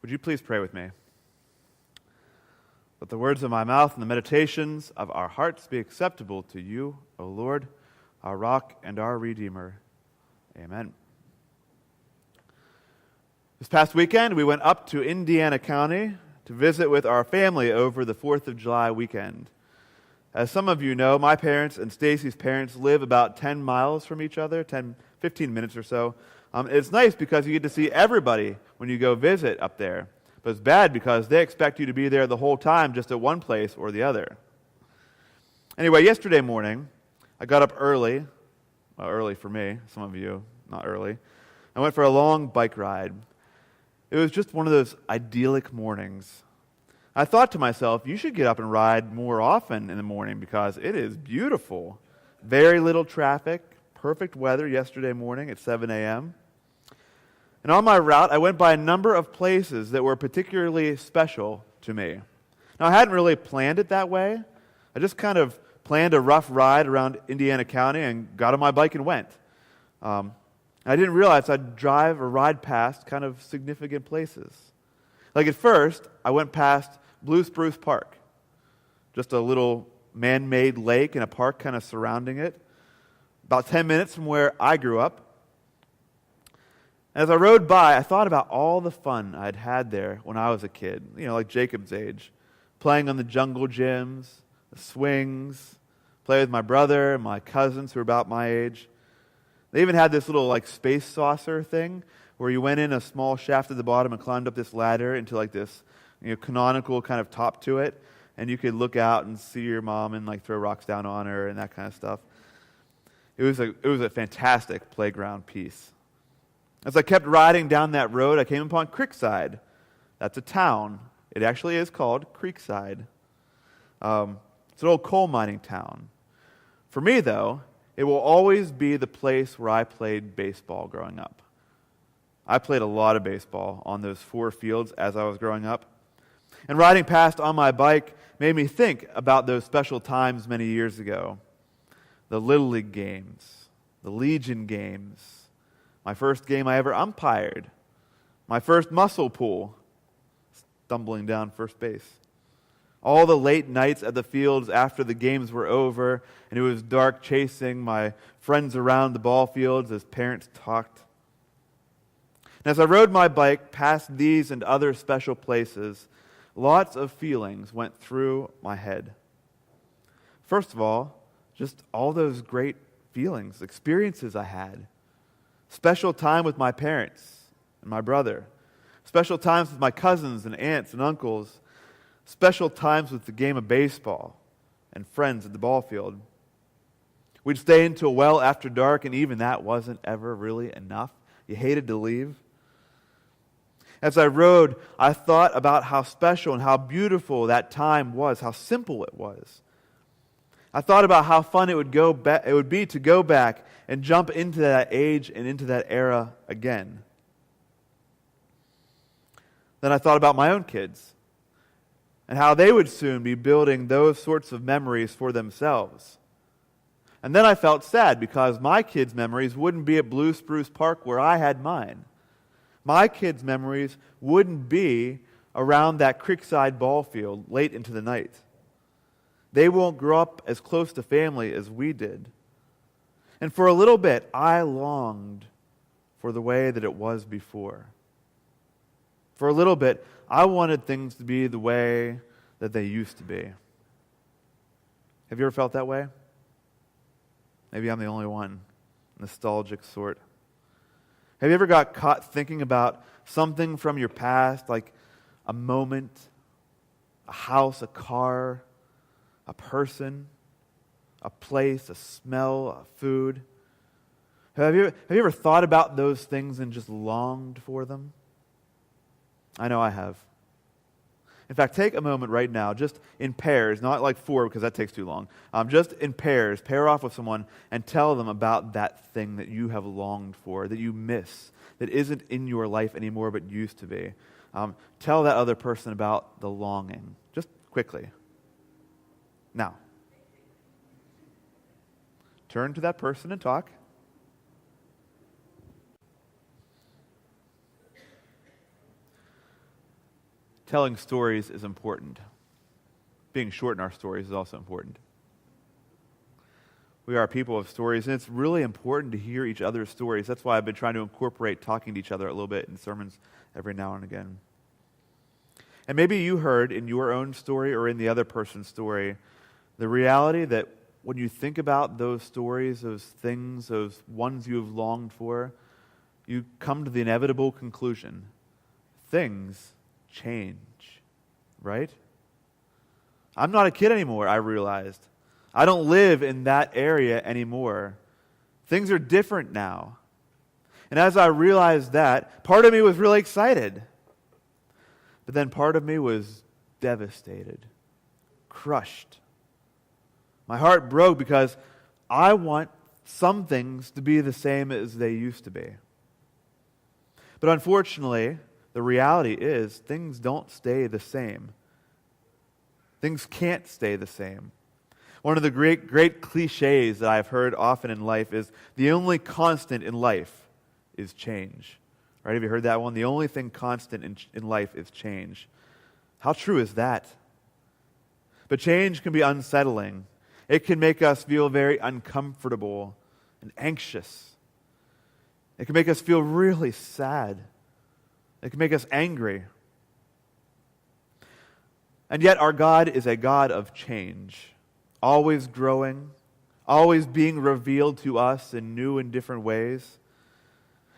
Would you please pray with me? Let the words of my mouth and the meditations of our hearts be acceptable to you, O Lord, our rock and our Redeemer. Amen. This past weekend, we went up to Indiana County to visit with our family over the 4th of July weekend. As some of you know, my parents and Stacy's parents live about 10 miles from each other, 15 minutes or so. It's nice because you get to see everybody when you go visit up there. But it's bad because they expect you to be there the whole time just at one place or the other. Anyway, yesterday morning, I got up early. Well, early for me, some of you, not early. I went for a long bike ride. It was just one of those idyllic mornings. I thought to myself, you should get up and ride more often in the morning because it is beautiful. Very little traffic, perfect weather yesterday morning at 7 a.m. And on my route, I went by a number of places that were particularly special to me. Now, I hadn't really planned it that way. I just kind of planned a rough ride around Indiana County and got on my bike and went. I didn't realize I'd drive or ride past kind of significant places. Like at first, I went past Blue Spruce Park, just a little man-made lake and a park kind of surrounding it, about 10 minutes from where I grew up. As I rode by, I thought about all the fun I'd had there when I was a kid, like Jacob's age, playing on the jungle gyms, the swings, play with my brother and my cousins who were about my age. They even had this little space saucer thing where you went in a small shaft at the bottom and climbed up this ladder into this canonical kind of top to it, and you could look out and see your mom and throw rocks down on her and that kind of stuff. It was a fantastic playground piece. As I kept riding down that road, I came upon Creekside. That's a town. It actually is called Creekside. It's an old coal mining town. For me, though, it will always be the place where I played baseball growing up. I played a lot of baseball on those 4 fields as I was growing up. And riding past on my bike made me think about those special times many years ago. The Little League games, the Legion games, my first game I ever umpired, my first muscle pull, stumbling down first base. All the late nights at the fields after the games were over and it was dark, chasing my friends around the ball fields as parents talked. And as I rode my bike past these and other special places, lots of feelings went through my head. First of all, just all those great feelings, experiences I had. Special time with my parents and my brother. Special times with my cousins and aunts and uncles. Special times with the game of baseball and friends at the ball field. We'd stay until well after dark, and even that wasn't ever really enough. You hated to leave. As I rode, I thought about how special and how beautiful that time was, how simple it was. I thought about how fun it would be to go back and jump into that age and into that era again. Then I thought about my own kids and how they would soon be building those sorts of memories for themselves. And then I felt sad because my kids' memories wouldn't be at Blue Spruce Park where I had mine. My kids' memories wouldn't be around that Creekside ball field late into the night. They won't grow up as close to family as we did. And for a little bit, I longed for the way that it was before. For a little bit, I wanted things to be the way that they used to be. Have you ever felt that way? Maybe I'm the only one, nostalgic sort. Have you ever got caught thinking about something from your past, like a moment, a house, a car, a person, a place, a smell, a food? Have you ever thought about those things and just longed for them? I know I have. In fact, take a moment right now, just in pairs, not like 4 because that takes too long. Just in pairs, pair off with someone and tell them about that thing that you have longed for, that you miss, that isn't in your life anymore but used to be. Tell that other person about the longing, just quickly. Now, turn to that person and talk. telling stories is important. Being short in our stories is also important. We are a people of stories, and it's really important to hear each other's stories. That's why I've been trying to incorporate talking to each other a little bit in sermons every now and again. And maybe you heard in your own story or in the other person's story the reality that when you think about those stories, those things, those ones you have longed for, you come to the inevitable conclusion: things change, right? I'm not a kid anymore, I realized. I don't live in that area anymore. Things are different now. And as I realized that, part of me was really excited. But then part of me was devastated, crushed. My heart broke because I want some things to be the same as they used to be. But unfortunately, the reality is things don't stay the same. Things can't stay the same. One of the great cliches that I've heard often in life is the only constant in life is change. Right? Have you heard that one? The only thing constant in life is change. How true is that? But change can be unsettling. It can make us feel very uncomfortable and anxious. It can make us feel really sad. It can make us angry. And yet our God is a God of change, always growing, always being revealed to us in new and different ways.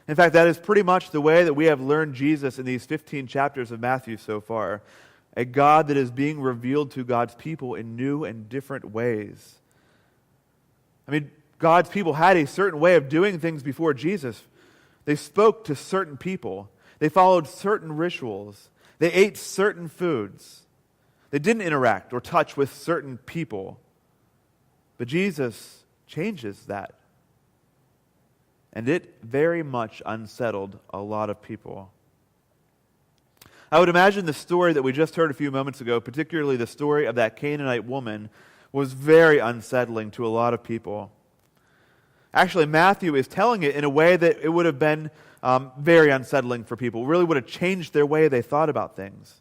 In fact, that is pretty much the way that we have learned Jesus in these 15 chapters of Matthew so far. A God that is being revealed to God's people in new and different ways. I mean, God's people had a certain way of doing things before Jesus. They spoke to certain people. They followed certain rituals. They ate certain foods. They didn't interact or touch with certain people. But Jesus changes that. And it very much unsettled a lot of people. I would imagine the story that we just heard a few moments ago, particularly the story of that Canaanite woman, was very unsettling to a lot of people. Actually, Matthew is telling it in a way that it would have been very unsettling for people. It really would have changed their way they thought about things.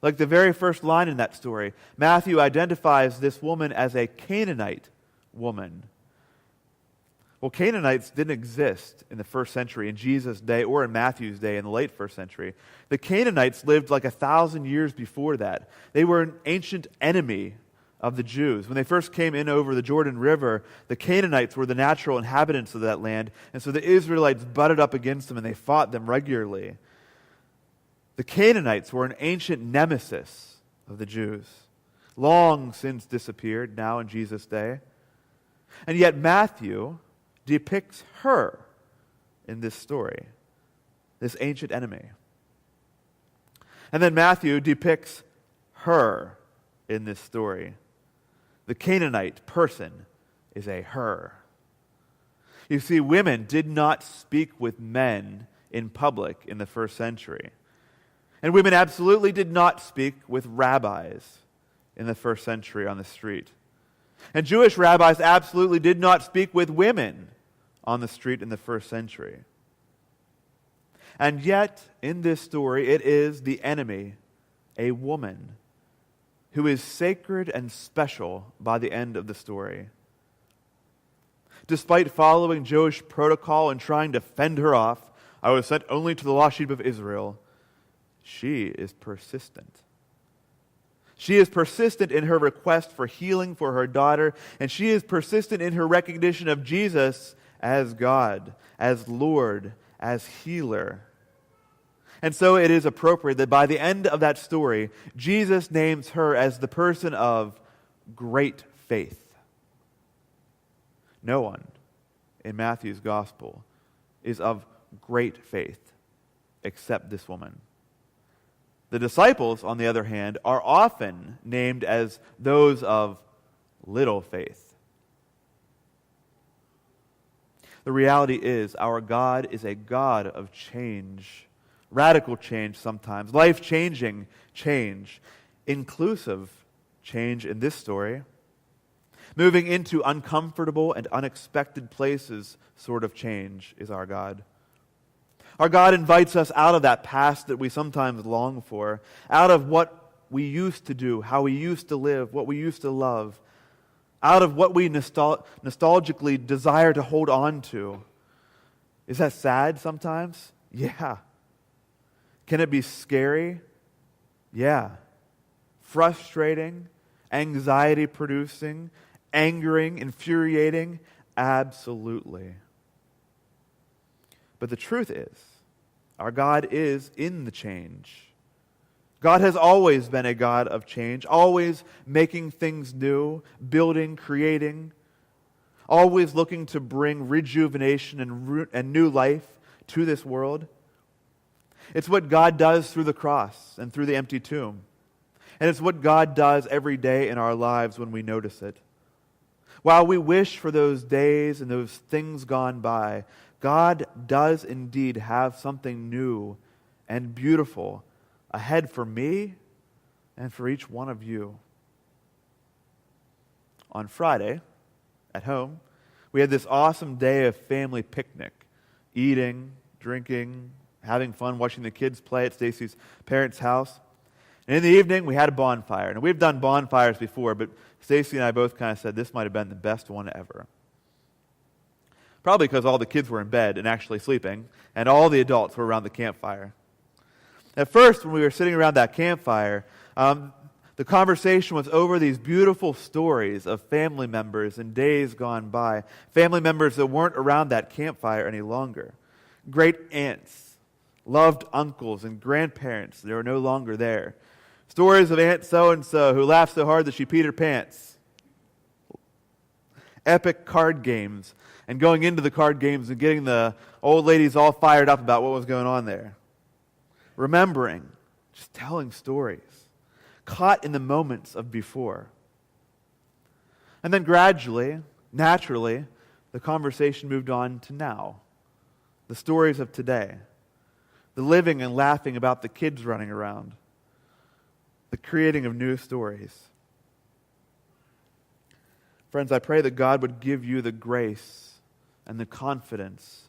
Like the very first line in that story, Matthew identifies this woman as a Canaanite woman. Well, Canaanites didn't exist in the first century, in Jesus' day, or in Matthew's day in the late first century. The Canaanites lived like 1,000 years before that. They were an ancient enemy of the Jews. When they first came in over the Jordan River, the Canaanites were the natural inhabitants of that land, and so the Israelites butted up against them and they fought them regularly. The Canaanites were an ancient nemesis of the Jews, long since disappeared, now in Jesus' day. And yet Matthew depicts her in this story, this ancient enemy. And then Matthew depicts her in this story. The Canaanite person is a her. You see, women did not speak with men in public in the first century. And women absolutely did not speak with rabbis in the first century on the street. And Jewish rabbis absolutely did not speak with women on the street in the first century. And yet, in this story, it is the enemy, a woman, who is sacred and special by the end of the story. Despite following Jewish protocol and trying to fend her off, I was sent only to the lost sheep of Israel, she is persistent. She is persistent in her request for healing for her daughter, and she is persistent in her recognition of Jesus as God, as Lord, as healer. And so it is appropriate that by the end of that story, Jesus names her as the person of great faith. No one in Matthew's gospel is of great faith except this woman. The disciples, on the other hand, are often named as those of little faith. The reality is, our God is a God of change. Radical change sometimes. Life-changing change. Inclusive change in this story. Moving into uncomfortable and unexpected places sort of change is our God. Our God invites us out of that past that we sometimes long for, out of what we used to do, how we used to live, what we used to love, out of what we nostalgically desire to hold on to. Is that sad sometimes? Yeah. Can it be scary? Yeah. Frustrating, anxiety-producing, angering, infuriating? Absolutely. But the truth is, our God is in the change. God has always been a God of change, always making things new, building, creating, always looking to bring rejuvenation and new life to this world. It's what God does through the cross and through the empty tomb. And it's what God does every day in our lives when we notice it. While we wish for those days and those things gone by, God does indeed have something new and beautiful ahead for me and for each one of you. On Friday, at home, we had this awesome day of family picnic, eating, drinking, having fun, watching the kids play at Stacy's parents' house. And in the evening, we had a bonfire. And we've done bonfires before, but Stacy and I both kind of said this might have been the best one ever. Probably because all the kids were in bed and actually sleeping, and all the adults were around the campfire. At first, when we were sitting around that campfire, the conversation was over these beautiful stories of family members in days gone by, family members that weren't around that campfire any longer. Great aunts, loved uncles, and grandparents that are no longer there. Stories of Aunt so-and-so who laughed so hard that she peed her pants. Epic card games, and going into the card games and getting the old ladies all fired up about what was going on there. Remembering, just telling stories, caught in the moments of before. And then gradually, naturally, the conversation moved on to now. The stories of today. The living and laughing about the kids running around. The creating of new stories. Friends, I pray that God would give you the grace and the confidence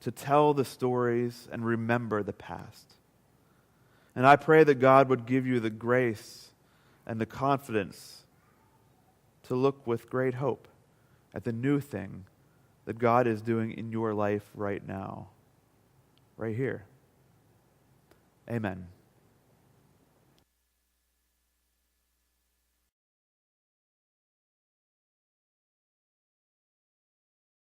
to tell the stories and remember the past. And I pray that God would give you the grace and the confidence to look with great hope at the new thing that God is doing in your life right now, right here. Amen.